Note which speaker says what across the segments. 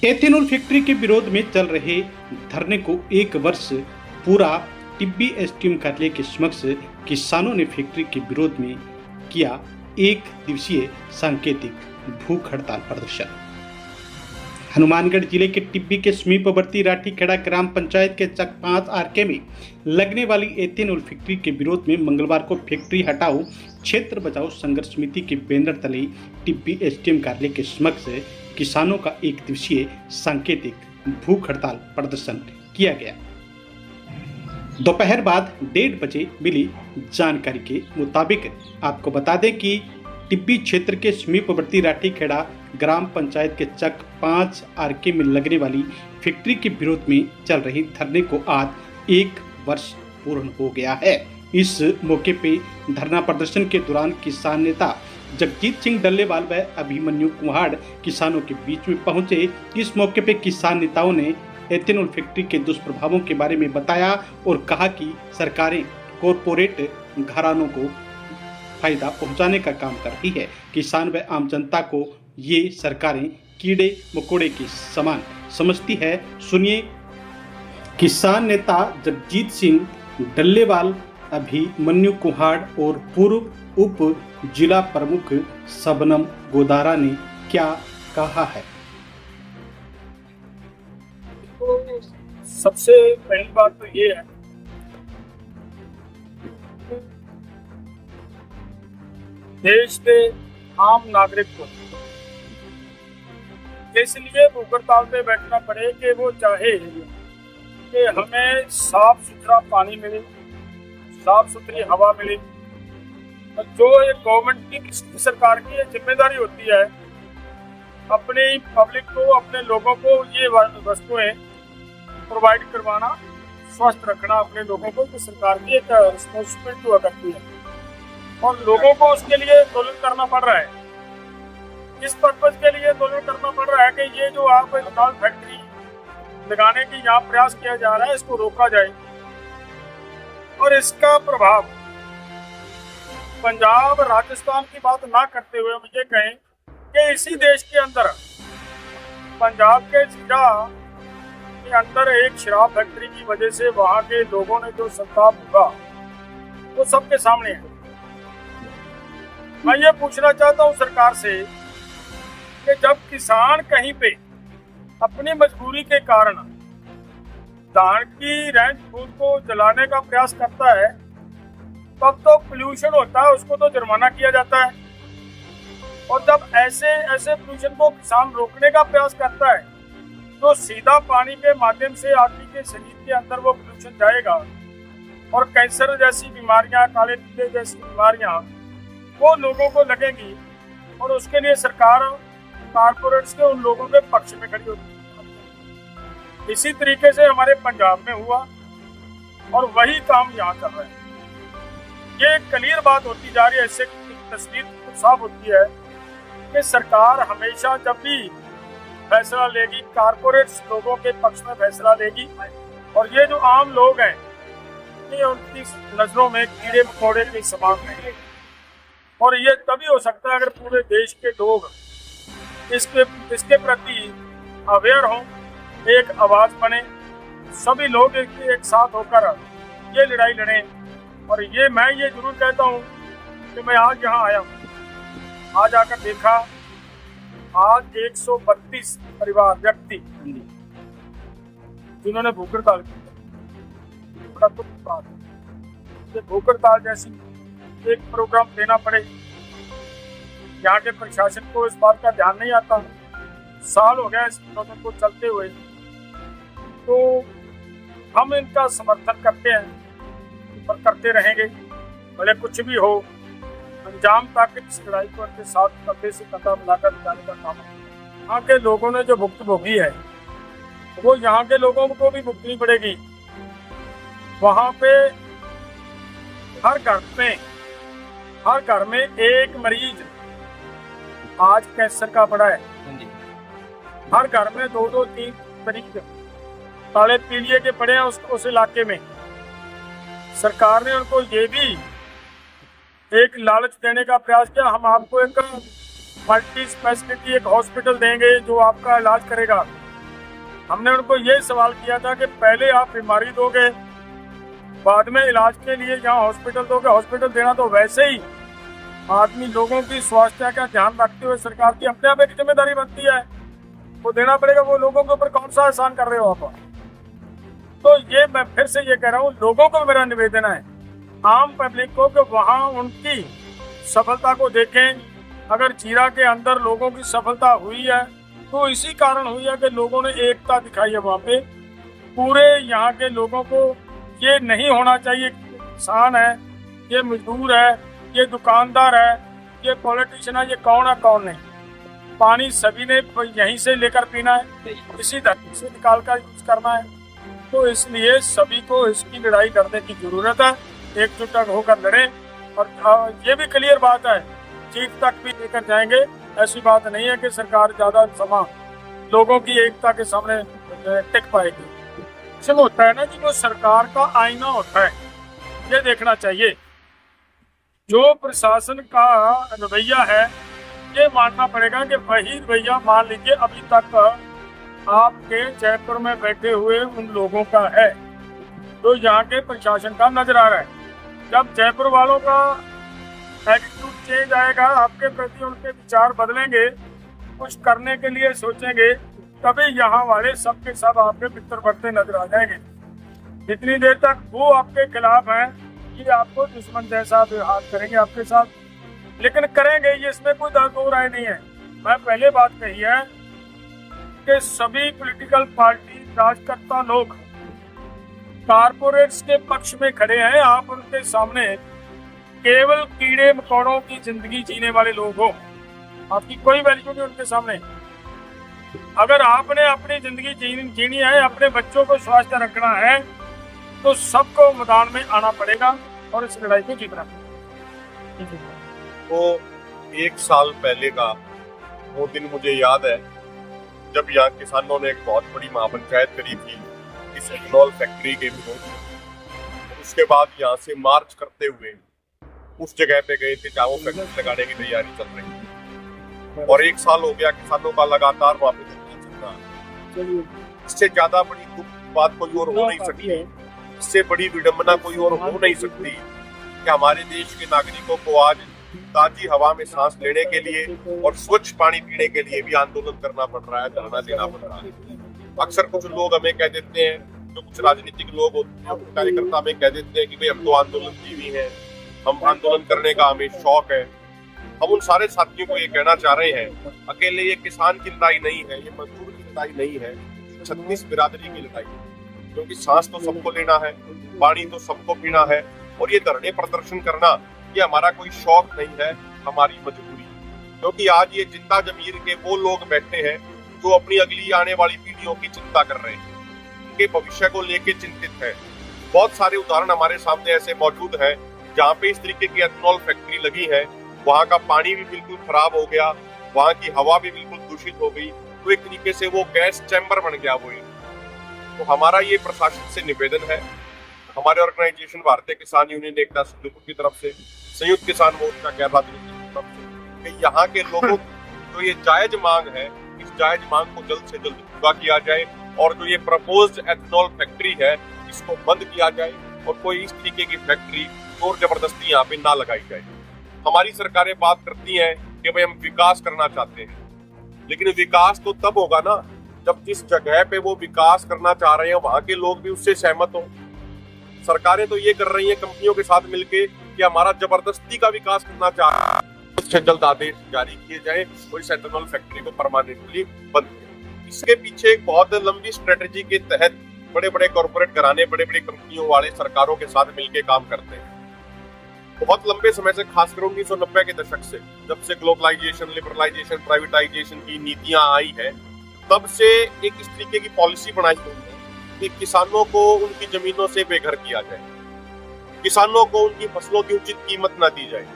Speaker 1: Ethanol factory के विरोध में चल रहे धरने को एक वर्ष पूरा। टिब्बी एसडीएम कार्यालय के समक्ष किसानों ने फैक्ट्री के विरोध में किया एक दिवसीय सांकेतिक भूख हड़ताल प्रदर्शन। हनुमानगढ़ जिले के टिब्बी के समीपवर्ती राठीखेड़ा ग्राम पंचायत के चक 5 आरके में लगने वाली एथेनॉल फैक्ट्री के विरोध में मंगलवार को फैक्ट्री हटाओ क्षेत्र बचाओ संघर्ष समिति के बैनर तले टिब्बी एसडीएम कार्यालय के समक्ष किसानों का एक दिवसीय सांकेतिक भूख हड़ताल प्रदर्शन किया गया। दोपहर बाद 1:30 बजे मिली जानकारी के मुताबिक आपको बता दें कि टिब्बी क्षेत्र के समीपवर्ती राठीखेड़ा ग्राम पंचायत के चक 5 आरके में लगने वाली फैक्ट्री के विरोध में चल रही धरने को आज एक वर्ष पूर्ण हो गया है। इस मौके पे धरना प्रदर्शन के दौरान किसान नेता जगजीत सिंह डल्लेवाल व अभिमन्यु कुम्हाड़ किसानों के बीच में पहुंचे। इस मौके पे किसान नेताओं ने एथेनॉल फैक्ट्री के दुष्प्रभावों के बारे में बताया और कहा कि सरकारें कॉरपोरेट घरानों को फायदा पहुंचाने का काम कर रही है। किसान व आम जनता को ये सरकारें कीड़े मकोड़े के समान समझती है। सुनिए किसान नेता जगजीत सिंह डल्लेवाल, अभिमन्यु कुम्हाड़ और पूर्व उप जिला प्रमुख शबनम गोदारा ने क्या कहा है।
Speaker 2: तो सबसे पहली बात तो ये है देश के आम नागरिक को इसलिए भूख हड़ताल पे बैठना पड़े कि वो चाहे कि हमें साफ सुथरा पानी मिले, साफ सुथरी हवा मिले। जो एक गवर्नमेंट की सरकार की जिम्मेदारी होती है अपने पब्लिक को, अपने लोगों को ये वस्तुएं प्रोवाइड करवाना, स्वस्थ रखना अपने लोगों को, तो सरकार की एक रिस्पॉन्सिबिलिटी हुआ करती है और लोगों को उसके लिए आंदोलन करना पड़ रहा है। इस पर्पज के लिए आंदोलन करना पड़ रहा है कि ये जो आप एथेनॉल फैक्ट्री लगाने की यहाँ प्रयास किया जा रहा है इसको रोका जाए और इसका प्रभाव पंजाब राजस्थान की बात ना करते हुए मुझे कहें कि इसी देश के अंदर पंजाब के जिला के अंदर एक शराब फैक्ट्री की वजह से वहां के लोगों ने जो संताप भोगा वो सबके सामने है। मैं ये पूछना चाहता हूँ सरकार से कि जब किसान कहीं पे अपनी मजबूरी के कारण धान की रेंज फूल को जलाने का प्रयास करता है तब तो पोल्यूशन होता है, उसको तो जुर्माना किया जाता है। और जब ऐसे पोल्यूशन को किसान रोकने का प्रयास करता है तो सीधा पानी के माध्यम से आदमी के शरीर के अंदर वो पोल्यूशन जाएगा और कैंसर जैसी बीमारियां, काले टीले जैसी बीमारियां वो लोगों को लगेंगी और उसके लिए सरकार कारपोरेट्स के उन लोगों के पक्ष में खड़ी होती है। इसी तरीके से हमारे पंजाब में हुआ और वही काम यहाँ कर रहे हैं। ये क्लियर बात होती जा रही है, इससे तस्वीर साफ होती है कि सरकार हमेशा जब भी फैसला लेगी कारपोरेट्स लोगों के पक्ष में फैसला लेगी और ये जो आम लोग हैं ये उनकी नजरों में कीड़े मकोड़े के समान हैं। और ये तभी हो सकता है अगर पूरे देश के लोग इसके प्रति अवेयर हों, एक आवाज बने, सभी लोग एक साथ होकर ये लड़ाई लड़ें। और ये मैं ये जरूर कहता हूँ कि मैं आज यहाँ आया हूँ, आज आकर देखा आज 132 परिवार व्यक्ति जिन्होंने भूख हड़ताल की, बड़ा दुख की बात है। भूख हड़ताल जैसी एक प्रोग्राम देना पड़े, यहाँ के प्रशासन को इस बात का ध्यान नहीं आता। साल हो गया इस आंदोलन को चलते हुए, तो हम इनका समर्थन करते हैं और करते रहेंगे, भले कुछ भी हो। अंजाम तक इस लड़ाई को इनके साथ कंधे से कंधा मिलाकर जाने का काम है। यहाँ के लोगों ने जो भुगत भोगी है वो यहाँ के लोगों को भी भुगतनी पड़ेगी। वहाँ पे हर घर में एक मरीज आज कैंसर का पड़ा है, हर घर में 2-3 मरीज काले पीलिए के पड़े हैं उस इलाके में। सरकार ने उनको ये भी एक लालच देने का प्रयास किया, हम आपको एक मल्टी स्पेशलिटी एक हॉस्पिटल देंगे जो आपका इलाज करेगा। हमने उनको ये सवाल किया था कि पहले आप बीमारी दोगे, बाद में इलाज के लिए यहाँ हॉस्पिटल दोगे। हॉस्पिटल देना तो वैसे ही आदमी लोगों की स्वास्थ्य का ध्यान रखते हुए सरकार की अपने आप एक जिम्मेदारी बनती है, वो देना पड़ेगा। वो लोगों के ऊपर कौन सा एहसान कर रहे हो आप? तो ये मैं फिर से ये कह रहा हूँ, लोगों को मेरा निवेदन है, आम पब्लिक को, कि वहाँ उनकी सफलता को देखें। अगर जीरा के अंदर लोगों की सफलता हुई है तो इसी कारण हुई है कि लोगों ने एकता दिखाई है वहाँ पे। पूरे यहाँ के लोगों को ये नहीं होना चाहिए कि किसान है, ये मजदूर है, ये दुकानदार है, ये पॉलिटिशियन है, ये कौन है कौन नहीं। पानी सभी ने यहीं से लेकर पीना है, इसी धरती से निकाल कर यूज करना है। तो इसलिए सभी को इसकी लड़ाई करने की जरूरत है, एकजुट होकर लड़े। और ये भी क्लियर बात है, जीत तक भी लेकर जाएंगे। ऐसी बात नहीं है कि सरकार ज्यादा समय लोगों की एकता के सामने टिक पाएगी। सब होता है ना कि वो सरकार का आईना होता है, ये देखना चाहिए। जो प्रशासन का रवैया है ये मानना पड़ेगा कि वही रवैया मान लीजिए अभी तक आपके जयपुर में बैठे हुए उन लोगों का है, तो यहाँ के प्रशासन का नजर आ रहा है। जब जयपुर वालों का एटीट्यूड चेंज आएगा, आपके प्रति उनके विचार बदलेंगे, कुछ करने के लिए सोचेंगे, तभी यहाँ वाले सबके सब आपके मित्र बढ़ते नजर आ जाएंगे। जितनी देर तक वो आपके खिलाफ हैं, ये आपको दुश्मन जैसा व्यवहार करेंगे आपके साथ, लेकिन करेंगे ये, इसमें कोई दो राय नहीं है। मैं पहले बात कही है कि सभी पॉलिटिकल पार्टी राजकर्ता लोग कारपोरेट्स के पक्ष में खड़े हैं। आप उनके सामने केवल कीड़े मकोड़ों की जिंदगी जीने वाले लोग हो, आपकी कोई वैल्यू नहीं उनके सामने। अगर आपने अपनी जिंदगी जीनी है, अपने बच्चों को स्वस्थ रखना है, तो सबको मैदान में आना पड़ेगा और इस लड़ाई को जीतना पड़ेगा।
Speaker 3: तो एक साल पहले का वो दिन मुझे याद है जब यहाँ किसानों ने एक बहुत बड़ी महापंचायत करी थी इस एथेनॉल फैक्ट्री के विरोध। उसके बाद यहाँ से मार्च करते हुए उस जगह पे गए थे जहाँ वो फैक्ट्री लगाने की तैयारी चल रही थी, और एक साल हो गया किसानों का लगातार वहाँ पे चल रहा है। इससे ज्यादा बड़ी दुख बात कोई और हो नहीं सकती, इससे बड़ी विडंबना कोई और हो नहीं सकती कि हमारे देश के नागरिकों को आज ताजी हवा में सांस लेने के लिए और स्वच्छ पानी पीने के लिए भी आंदोलन करना पड़ रहा है, धरना देना पड़ रहा है। अक्सर कुछ लोग हमें कह देते हैं, जो कुछ राजनीतिक लोग होते हैं, कार्यकर्ता हमें कह देते हैं कि भाई हम तो आंदोलन जीवी हैं, हम आंदोलन करने का हमें शौक है। हम उन सारे साथियों को ये कहना चाह रहे हैं, अकेले ये किसान की लड़ाई नहीं है, ये मजदूर की लड़ाई नहीं है, 36 बिरादरी की लड़ाई है। क्योंकि सांस तो सबको लेना है, पानी तो सबको पीना है, और ये धरने प्रदर्शन करना ये हमारा कोई शौक नहीं है, हमारी मजबूरी। क्योंकि आज ये जिंदा जमीर के वो लोग बैठे हैं जो अपनी अगली आने वाली पीढ़ियों की चिंता कर रहे हैं, उनके भविष्य को लेके चिंतित है। बहुत सारे उदाहरण हमारे सामने ऐसे मौजूद हैं जहाँ पे इस तरीके की एथेनॉल फैक्ट्री लगी है, वहाँ का पानी भी बिल्कुल खराब हो गया, वहाँ की हवा भी बिल्कुल दूषित हो गई, तो एक तरीके से वो गैस चैम्बर बन गया वो। तो हमारा ये प्रशासन से निवेदन है, हमारे ऑर्गेनाइजेशन भारतीय किसान यूनियन एकता सिद्धपुर की तरफ से, संयुक्त किसान मोर्चा गैर राजनीतिक की तरफ से, कि यहाँ के लोगों जो ये जायज मांग है, इस जायज मांग को जल्द से जल्द पूरा किया जाए, और जो ये प्रपोज्ड एथेनॉल फैक्ट्री है इसको बंद किया जाए, और कोई इस तरीके की फैक्ट्री जोर जबरदस्ती यहाँ पे ना लगाई जाए। हमारी सरकारें बात करती हैं कि भाई हम विकास करना चाहते हैं, लेकिन विकास तो तब होगा ना जब जिस जगह पे वो विकास करना चाह रहे हैं वहां के लोग भी उससे सहमत हो। सरकारें तो ये कर रही हैं कंपनियों के साथ मिलके कि हमारा जबरदस्ती का विकास करना चाह रहा है, उससे जल्द आदेश जारी किए जाए और इस एथेनॉल फैक्ट्री को परमानेंटली बंद करें। इसके पीछे एक बहुत लंबी स्ट्रेटेजी के तहत बड़े बड़े कॉर्पोरेट घराने, बड़े बड़े कंपनियों वाले सरकारों के साथ मिलकर काम करते हैं। बहुत लंबे समय से, खासकर 1990 के दशक से, जब से ग्लोबलाइजेशन, लिबरलाइजेशन, प्राइवेटाइजेशन की नीतियां आई है, तब से एक इस तरीके की पॉलिसी बनाई गई है कि किसानों को उनकी जमीनों से बेघर किया जाए, किसानों को उनकी फसलों की उचित कीमत न दी जाए।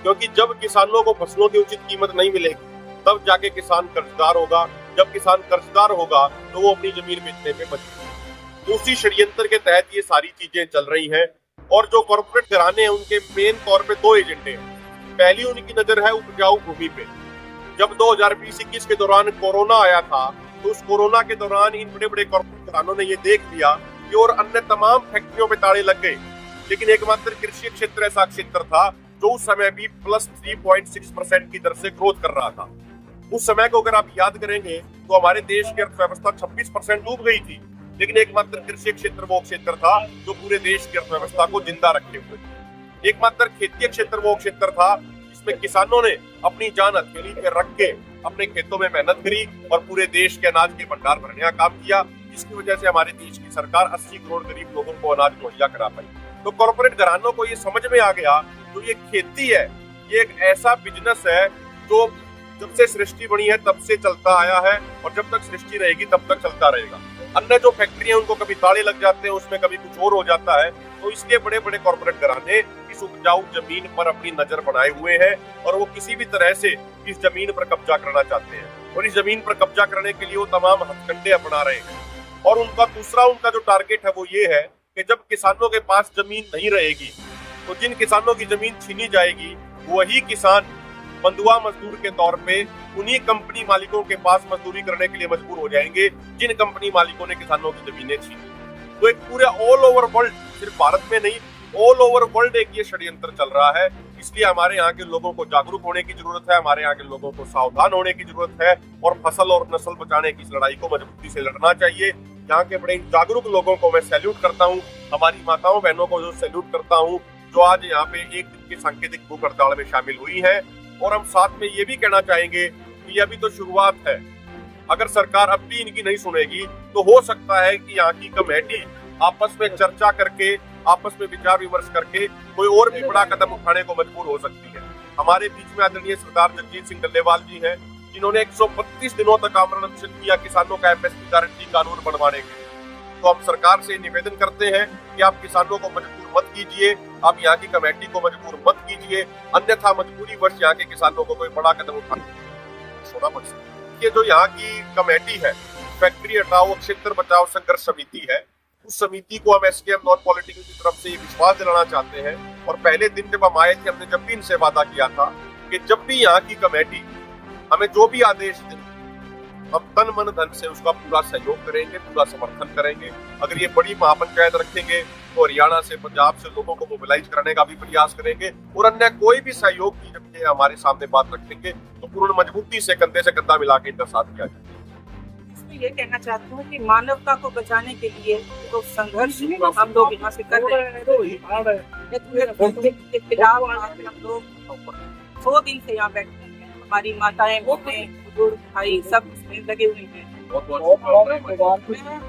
Speaker 3: क्योंकि जब किसानों को फसलों की उचित कीमत नहीं मिलेगी तब जाके किसान कर्जदार होगा, जब किसान कर्जदार होगा तो वो अपनी जमीन बेचने पे मजबूर। उसी षड्यंत्र के तहत ये सारी चीजें चल रही हैं। और जो कॉर्पोरेट घराने हैं उनके मेन तौर पे दो एजेंडे हैं। पहली उनकी नजर है उपजाऊ भूमि पे। जब 2020-21 के दौरान कोरोना आया था तो उस कोरोना के दौरान इन बड़े बड़े कॉर्पोरेट घरानों ने ये देख लिया कि और अन्य तमाम फैक्ट्रियों पे ताले लग गए, लेकिन एकमात्र कृषि क्षेत्र ऐसा क्षेत्र था जो उस समय भी +3.6% की दर से ग्रोथ कर रहा था। उस समय को अगर आप याद करेंगे तो हमारे देश की अर्थव्यवस्था 26% डूब गई थी, लेकिन एकमात्र कृषि क्षेत्र वो क्षेत्र था जो पूरे देश की अर्थव्यवस्था को जिंदा रखे हुए। एकमात्र खेती क्षेत्र वो क्षेत्र था जिसमें किसानों ने अपनी जान हथेली पे रख के अपने खेतों में मेहनत करी और पूरे देश के अनाज के भंडार भरने का काम किया, जिसकी वजह से हमारे देश की सरकार 80 करोड़ गरीब लोगों को अनाज मुहैया करा पाई। तो कॉर्पोरेट घरानों को ये समझ में आ गया तो ये खेती है, ये एक ऐसा बिजनेस है जो जब से सृष्टि बनी है तब से चलता आया है और जब तक सृष्टि रहेगी तब तक चलता रहेगा। अन्य जो फैक्ट्री है उनको कभी ताले लग जाते हैं, उसमें कभी कुछ और हो जाता है, तो इसलिए बड़े बड़े कॉर्पोरेट घराने इस उपजाऊ जमीन पर अपनी नजर बनाए हुए हैं और वो किसी भी तरह से इस जमीन पर कब्जा करना चाहते हैं और इस जमीन पर कब्जा करने के लिए वो तमाम हथकंडे अपना रहे हैं। और उनका जो टारगेट है वो ये है कि जब किसानों के पास जमीन नहीं रहेगी तो जिन किसानों की जमीन छीनी जाएगी वही किसान बंधुआ मजदूर के तौर पे उन्हीं कंपनी मालिकों के पास मजदूरी करने के लिए मजबूर हो जाएंगे जिन कंपनी मालिकों ने किसानों की जमीनें छीनी। तो एक पूरे ऑल ओवर वर्ल्ड, सिर्फ भारत में नहीं, ऑल ओवर वर्ल्ड एक ये षड्यंत्र चल रहा है। इसलिए हमारे यहाँ के लोगों को जागरूक होने की जरूरत है, हमारे यहाँ के लोगों को सावधान होने की जरूरत है और फसल और नस्ल बचाने की इस लड़ाई को मजबूती से लड़ना चाहिए। यहाँ के बड़े जागरूक लोगों को मैं सैल्यूट करता हूँ, हमारी माताओं बहनों को जो सैल्यूट करता हूँ जो आज यहाँ पे एक दिन की सांकेतिक भूख हड़ताल में शामिल हुई है। और हम साथ में ये भी कहना चाहेंगे कि अभी तो शुरुआत है, अगर सरकार अब भी इनकी नहीं सुनेगी तो हो सकता है कि यहाँ की कमेटी आपस में चर्चा करके, आपस में विचार विमर्श करके कोई और भी बड़ा कदम उठाने को मजबूर हो सकती है। हमारे बीच में आदरणीय सरदार जगजीत सिंह डल्लेवाल जी हैं जिन्होंने 132 दिनों तक आमरण अनशन किया किसानों का एमएसपी गारंटी कानून बनवाने के लिए। तो हम सरकार से निवेदन करते हैं कि आप किसानों को मजबूर मत कीजिए, आप यहाँ की कमेटी को मजबूर मत कीजिए, अन्यथा मजबूरी वर्ष यहाँ के किसानों को कोई बड़ा कदम उठाना छोड़ा पड़ सकता है। ये जो यहाँ की कमेटी है, फैक्ट्री हटाओ क्षेत्र बचाओ संघर्ष समिति है, उस समिति को हम एसकेएम नॉन पॉलिटिकल की तरफ से ये विश्वास दिलाना चाहते हैं। और पहले दिन जब हम आए थे हमने जब भी इनसे वादा किया था कि जब भी यहाँ की कमेटी हमें जो भी आदेश दे हम तन मन धन से उसका पूरा सहयोग करेंगे, पूरा समर्थन करेंगे। अगर ये बड़ी महापंचायत रखेंगे तो हरियाणा से, पंजाब से लोगों को मोबिलाइज कराने का भी प्रयास करेंगे और अन्य कोई भी सहयोग की जब ये हमारे सामने बात रखेंगे तो पूर्ण मजबूती से कंधे से कंधा मिला के इनका साथ किया जाए।
Speaker 4: इसमें ये कहना चाहती हूँ कि मानवता को बचाने के लिए तो संघर्ष हम लोग यहाँ से कर रहे हैं। के खिलाफ हम लोग 100 दिन से यहाँ बैठे हैं, हमारी माताएं, बहनें, बुजुर्ग, भाई सब इसमें लगे हुए हैं। मैं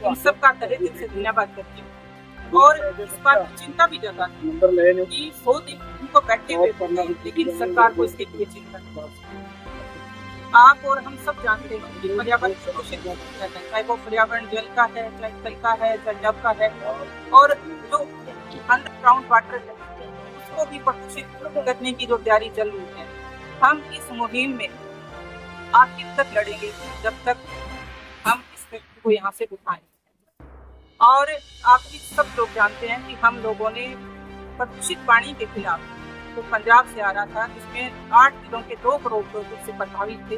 Speaker 4: इन सबका तहे दिल से धन्यवाद करती हूँ और इस बात की चिंता भी जताती हूँ कि 100 दिन उनको बैठे हुए थे, लेकिन सरकार को इसके लिए चिंता नहीं। आप और हम सब जानते हैं कि पर्यावरण प्रदूषित रहता है, चाहे वो पर्यावरण जल का है, चाहे स्थल का है, चाहे नभ का है, और जो अंडरग्राउंड वाटर है उसको भी प्रदूषित करने की जो तैयारी चल रही है। हम इस मुहिम में आखिर तक लड़ेंगे जब तक हम इस फैक्ट्री को यहाँ से उठाएं। और आप भी सब लोग जानते हैं कि हम लोगों ने प्रदूषित पानी के खिलाफ तो पंजाब से आ रहा था जिसमें 8 जिलों के 2 करोड़ लोग उससे प्रभावित थे।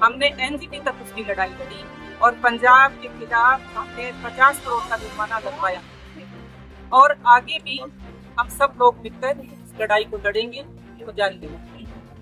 Speaker 4: हमने एनजीटी तक उसकी लड़ाई लड़ी और पंजाब के खिलाफ हमने 50 करोड़ का जुर्माना लगवाया और आगे भी हम सब लोग मिलकर इस लड़ाई को लड़ेंगे, जारी रहेंगे।